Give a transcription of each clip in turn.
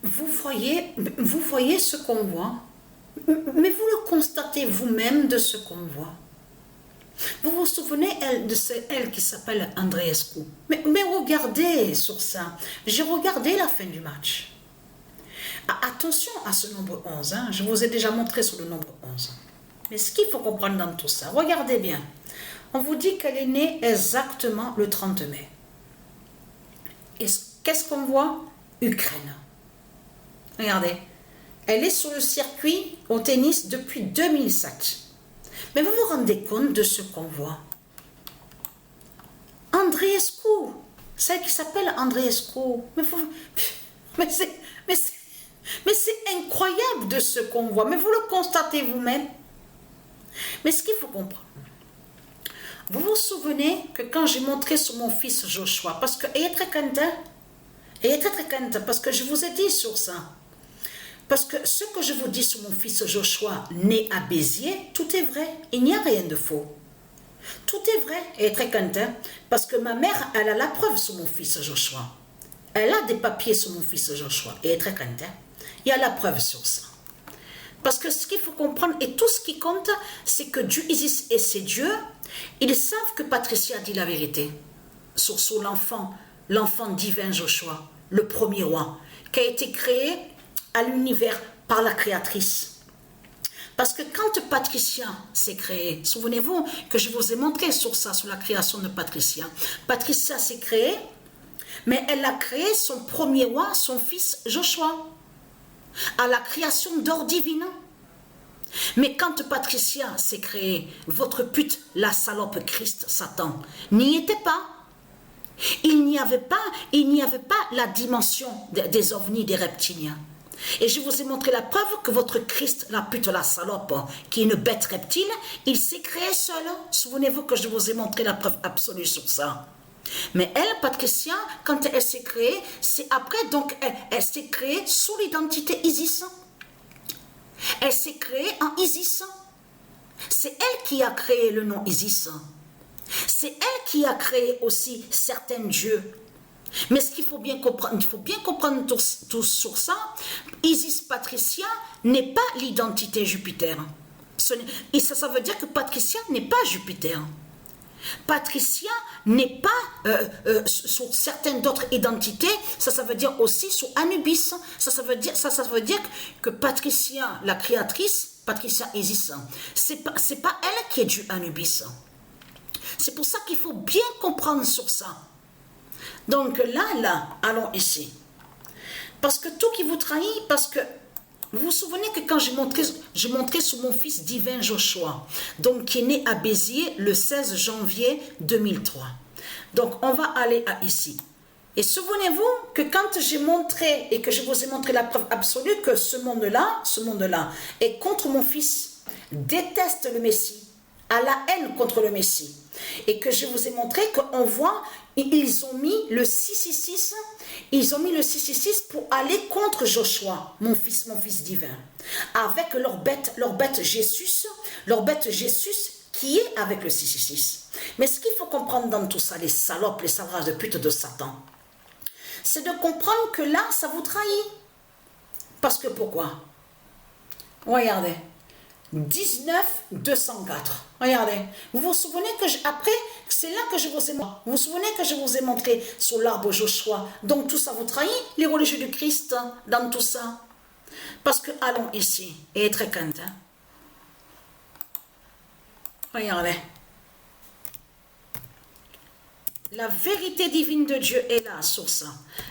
vous voyez ce qu'on voit, mais vous le constatez vous-même de ce qu'on voit. Vous vous souvenez de elle qui s'appelle Andreescu. Mais regardez sur ça. J'ai regardé la fin du match. Attention à ce nombre 11. Hein. Je vous ai déjà montré sur le nombre 11. Mais ce qu'il faut comprendre dans tout ça, regardez bien. On vous dit qu'elle est née exactement le 30 mai. Et qu'est-ce qu'on voit? Ukraine. Regardez. Elle est sur le circuit au tennis depuis 2007. Mais vous vous rendez compte de ce qu'on voit? Andreescu, celle qui s'appelle Andreescu. Mais c'est incroyable de ce qu'on voit. Mais vous le constatez vous-même. Mais ce qu'il faut comprendre, vous vous souvenez que quand j'ai montré sur mon fils Joshua, parce que, ayez très crainte, parce que je vous ai dit sur ça. Parce que ce que je vous dis sur mon fils Joshua, né à Béziers, tout est vrai. Il n'y a rien de faux. Tout est vrai. Et très content. Parce que ma mère, elle a la preuve sur mon fils Joshua. Elle a des papiers sur mon fils Joshua. Et très content. Il y a la preuve sur ça. Parce que ce qu'il faut comprendre, et tout ce qui compte, c'est que Dieu existe et c'est Dieu. Ils savent que Patricia dit la vérité. Sur l'enfant divin Joshua, le premier roi, qui a été créé à l'univers par la créatrice. Parce que quand Patricia s'est créée, souvenez-vous que je vous ai montré sur ça, sur la création de Patricia. Patricia s'est créée, mais elle a créé son premier roi, son fils Joshua, à la création d'or divine. Mais quand Patricia s'est créée, votre pute, la salope Christ, Satan, n'y était pas. Il n'y avait pas la dimension des ovnis, des reptiliens. Et je vous ai montré la preuve que votre Christ, la pute, la salope, qui est une bête reptile, il s'est créé seul. Souvenez-vous que je vous ai montré la preuve absolue sur ça. Mais elle, Patricia, quand elle s'est créée, c'est après, donc, elle s'est créée sous l'identité Isis. Elle s'est créée en Isis. C'est elle qui a créé le nom Isis. C'est elle qui a créé aussi certains dieux. Mais ce qu'il faut bien comprendre, tout sur ça, Isis Patricia n'est pas l'identité Jupiter. Et ça veut dire que Patricia n'est pas Jupiter. Patricia n'est pas sur certaines d'autres identités, ça veut dire aussi sur Anubis. Ça veut dire que Patricia, la créatrice, Patricia Isis, c'est pas elle qui est du Anubis. C'est pour ça qu'il faut bien comprendre sur ça. Donc là, allons ici. Parce que tout qui vous trahit, parce que vous vous souvenez que quand je montrais sur mon fils divin Joshua, donc qui est né à Béziers le 16 janvier 2003. Donc on va aller à ici. Et souvenez-vous que quand j'ai montré et que je vous ai montré la preuve absolue que ce monde-là est contre mon fils, déteste le Messie, a la haine contre le Messie. Et que je vous ai montré qu'on voit, ils ont mis le 666, ils ont mis le 666 pour aller contre Joshua, mon fils divin, avec leur bête Jésus qui est avec le 666. Mais ce qu'il faut comprendre dans tout ça, les salopes, les savages de pute de Satan, c'est de comprendre que là, ça vous trahit. Parce que pourquoi? Regardez. 19-204. Regardez. Vous vous souvenez que c'est là que je vous ai montré. Vous vous souvenez que je vous ai montré sur l'arbre Joshua. Donc tout ça vous trahit, les religieux du Christ, dans tout ça. Parce que, allons ici, et très content. Regardez. La vérité divine de Dieu est là sur ça.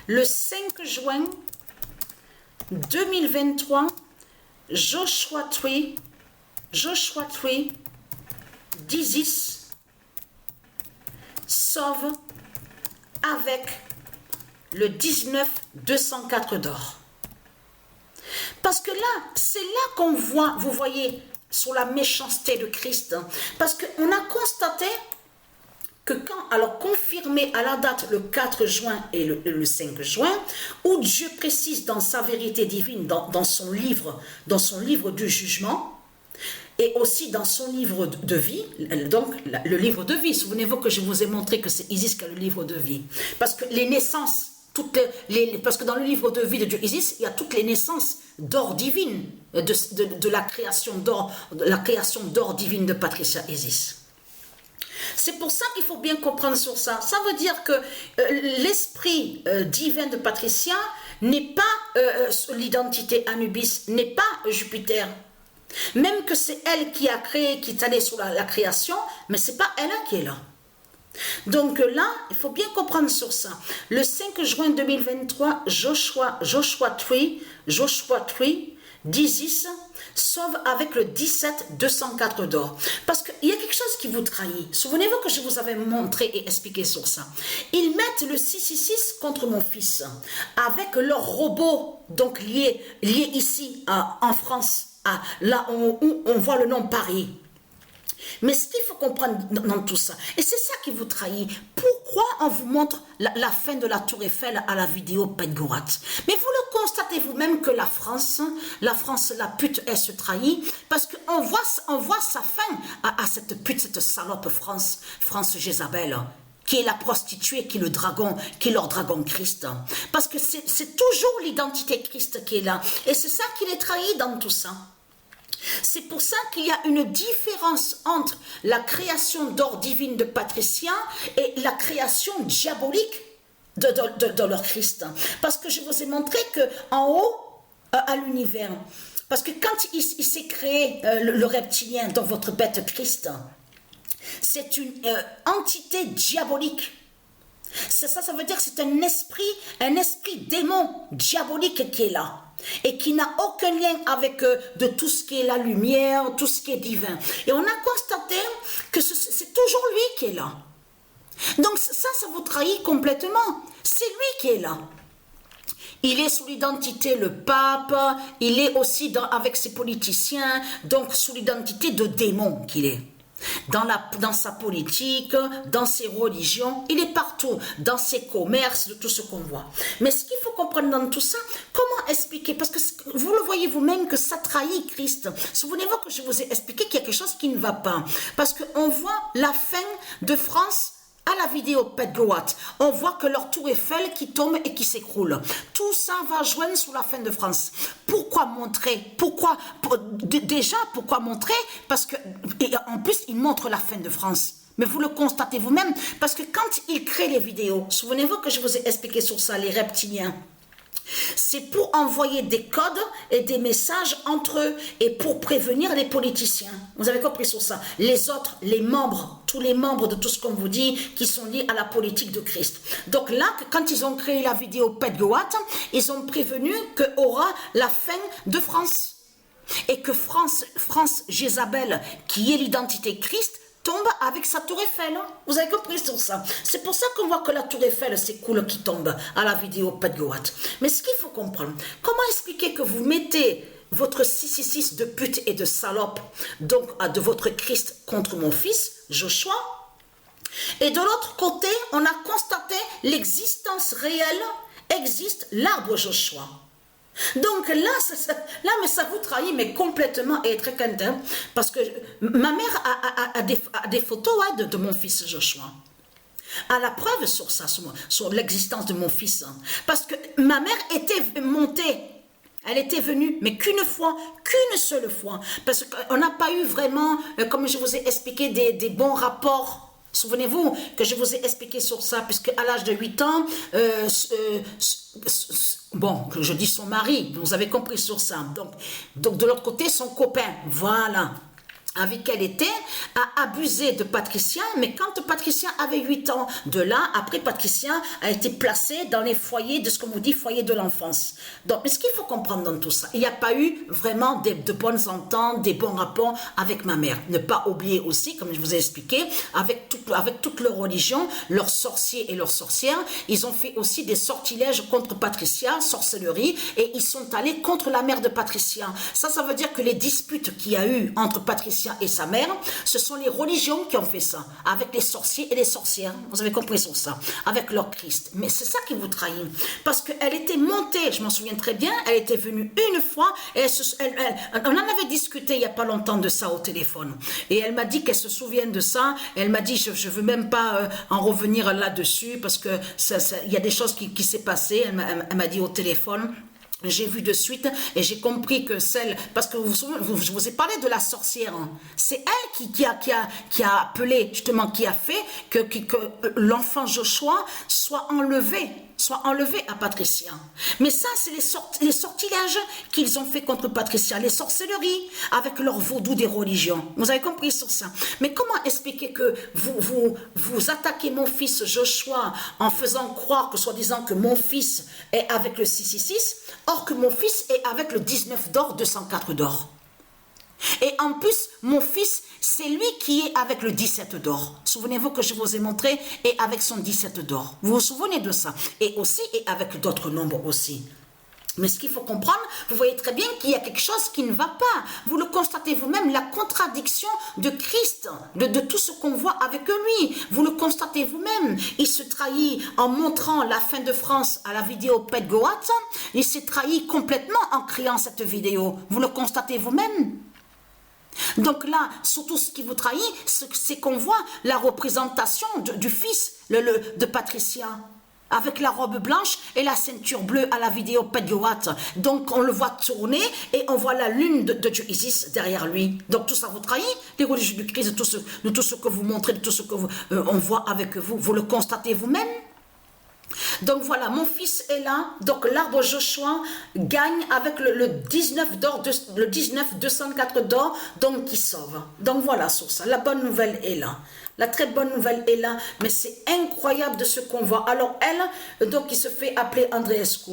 Le 5 juin 2023, Joshua Tree d'Isis sauve avec le 19-204 d'or. Parce que là, c'est là qu'on voit, vous voyez, sur la méchanceté de Christ. Parce qu'on a constaté que alors confirmé à la date le 4 juin et le 5 juin, où Dieu précise dans sa vérité divine, dans son livre du jugement, et aussi dans son livre de vie, donc le livre de vie, souvenez-vous que je vous ai montré que c'est Isis qui a le livre de vie, parce que les naissances parce que dans le livre de vie de Dieu Isis, il y a toutes les naissances d'or divine, de la création d'or divine de Patricia Isis. C'est pour ça qu'il faut bien comprendre sur ça. Ça veut dire que l'esprit divin de Patricia n'est pas l'identité Anubis, n'est pas Jupiter. Même que c'est elle qui a créé, qui est allée sur la création, mais c'est pas elle qui est là. Donc là, il faut bien comprendre sur ça. Le 5 juin 2023, Joshua Tree d'Isis sauve avec le 17-204 d'or. Parce qu'il y a quelque chose qui vous trahit. Souvenez-vous que je vous avais montré et expliqué sur ça. Ils mettent le 666 contre mon fils avec leur robot donc lié ici en France, là où on voit le nom Paris. Mais ce qu'il faut comprendre dans tout ça, et c'est ça qui vous trahit, pourquoi on vous montre la fin de la Tour Eiffel à la vidéo Pedgorat? Mais vous le constatez vous-même que la France, la pute, elle se trahit, parce qu'on voit sa fin à cette pute, cette salope France Jézabel, qui est la prostituée, qui est le dragon, qui est leur dragon Christ. Parce que c'est toujours l'identité Christ qui est là, et c'est ça qui les trahit dans tout ça. C'est pour ça qu'il y a une différence entre la création d'or divine de Patricia et la création diabolique de leur Christ. Parce que je vous ai montré qu'en haut, à l'univers, parce que quand il s'est créé le reptilien dans votre bête Christ, c'est une entité diabolique. Ça veut dire que c'est un esprit démon diabolique qui est là. Et qui n'a aucun lien avec de tout ce qui est la lumière, tout ce qui est divin. Et on a constaté que c'est toujours lui qui est là. Donc ça vous trahit complètement. C'est lui qui est là. Il est sous l'identité le pape, il est aussi avec ses politiciens, donc sous l'identité de démon qu'il est. Dans sa politique, dans ses religions, il est partout, dans ses commerces, de tout ce qu'on voit. Mais ce qu'il faut comprendre dans tout ça, comment expliquer? Parce que vous le voyez vous-même que ça trahit Christ. Souvenez-vous que je vous ai expliqué qu'il y a quelque chose qui ne va pas. Parce qu'on voit la fin de France à la vidéo Pedgoat. On voit que leur tour Eiffel qui tombe et qui s'écroule. Tout ça va joindre sous la fin de France. Pourquoi montrer? Déjà, pourquoi montrer? Parce que, et en plus, ils montrent la fin de France. Mais vous le constatez vous-même, parce que quand ils créent les vidéos, souvenez-vous que je vous ai expliqué sur ça, les reptiliens, c'est pour envoyer des codes et des messages entre eux et pour prévenir les politiciens. Vous avez compris sur ça? Les autres, tous les membres de tout ce qu'on vous dit qui sont liés à la politique de Christ. Donc là, quand ils ont créé la vidéo Pedgoat, ils ont prévenu qu'il y aura la fin de France. Et que France Jézabel, qui est l'identité Christ, tombe avec sa tour Eiffel. Vous avez compris sur ça? C'est pour ça qu'on voit que la tour Eiffel s'écoule qui tombe à la vidéo Pedgoat. Mais ce qu'il faut comprendre, comment expliquer que vous mettez votre 666 de pute et de salope, donc de votre Christ contre mon fils, Joshua, et de l'autre côté, on a constaté l'existence réelle, existe l'arbre Joshua. Donc là, mais ça vous trahit, mais complètement et très content, parce que ma mère a des photos de mon fils Joshua. A la preuve sur ça, sur l'existence de mon fils. Parce que ma mère était montée, elle était venue, mais qu'une seule fois. Parce qu'on n'a pas eu vraiment, comme je vous ai expliqué, des bons rapports. Souvenez-vous que je vous ai expliqué sur ça, puisque à l'âge de 8 ans, bon, je dis son mari, vous avez compris sur ça. Donc de l'autre côté, son copain, voilà, avec elle était, a abusé de Patricia, mais quand Patricia avait 8 ans, de là, après Patricia a été placée dans les foyers de ce qu'on vous dit, foyer de l'enfance. Donc, mais ce qu'il faut comprendre dans tout ça, il n'y a pas eu vraiment de bonnes ententes, des bons rapports avec ma mère. Ne pas oublier aussi, comme je vous ai expliqué, avec toute leur religion, leurs sorciers et leurs sorcières, ils ont fait aussi des sortilèges contre Patricia, sorcellerie, et ils sont allés contre la mère de Patricia. Ça veut dire que les disputes qu'il y a eu entre Patricia Patricia et sa mère, ce sont les religions qui ont fait ça, avec les sorciers et les sorcières. Vous avez compris sur ça, avec leur Christ. Mais c'est ça qui vous trahit. Parce qu'elle était montée, je m'en souviens très bien, elle était venue une fois, et on en avait discuté il n'y a pas longtemps de ça au téléphone. Et elle m'a dit qu'elle se souvient de ça. Elle m'a dit, je ne veux même pas en revenir là-dessus, parce que il y a des choses qui s'est passé. Elle m'a dit au téléphone. J'ai vu de suite et j'ai compris que parce que je vous ai parlé de la sorcière, hein. C'est elle qui a appelé, justement, qui a fait que l'enfant Joshua soit enlevé à Patricia. Mais ça, c'est les sortilèges qu'ils ont fait contre Patricia, les sorcelleries avec leur vaudou des religions. Vous avez compris sur ça. Mais comment expliquer que vous attaquez mon fils Joshua en faisant croire que, soi-disant, que mon fils est avec le 666, or que mon fils est avec le 19 d'or, 204 d'or. Et en plus, mon fils, c'est lui qui est avec le 17 d'or. Souvenez-vous que je vous ai montré, et avec son 17 d'or. Vous vous souvenez de ça? Et aussi, et avec d'autres nombres aussi. Mais ce qu'il faut comprendre, vous voyez très bien qu'il y a quelque chose qui ne va pas. Vous le constatez vous-même, la contradiction de Christ, de tout ce qu'on voit avec lui. Vous le constatez vous-même. Il se trahit en montrant la fin de France à la vidéo Pet Goat. Il s'est trahi complètement en créant cette vidéo. Vous le constatez vous-même. Donc là, surtout ce qui vous trahit, c'est qu'on voit la représentation du fils de Patricia, avec la robe blanche et la ceinture bleue à la vidéo Pet Goat. Donc on le voit tourner et on voit la lune de Dieu Isis derrière lui. Donc tout ça vous trahit, les religieux du Christ, de tout ce que vous montrez, de tout ce que on voit avec vous. Vous le constatez vous-même. Donc voilà, mon fils est là. Donc l'arbre Joshua gagne avec le 19 d'or, le 19 204 d'or, donc qui sauve. Donc voilà sur ça, la bonne nouvelle est là. La très bonne nouvelle est là, mais c'est incroyable de ce qu'on voit. Alors elle, donc il se fait appeler Andreescu.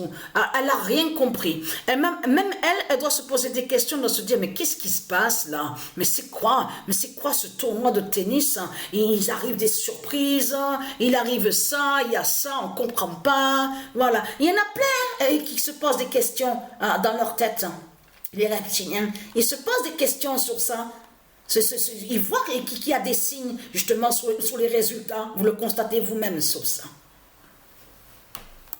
Elle n'a rien compris. Même elle doit se poser des questions, elle doit se dire, mais qu'est-ce qui se passe là? Mais c'est quoi ce tournoi de tennis? Il arrive des surprises, il arrive ça, il y a ça, on ne comprend pas. Voilà, il y en a plein qui se posent des questions dans leur tête. Les reptiliens, ils se posent des questions sur ça. Ils voient qu'il y a des signes justement sur les résultats. Vous le constatez vous-même sur ça.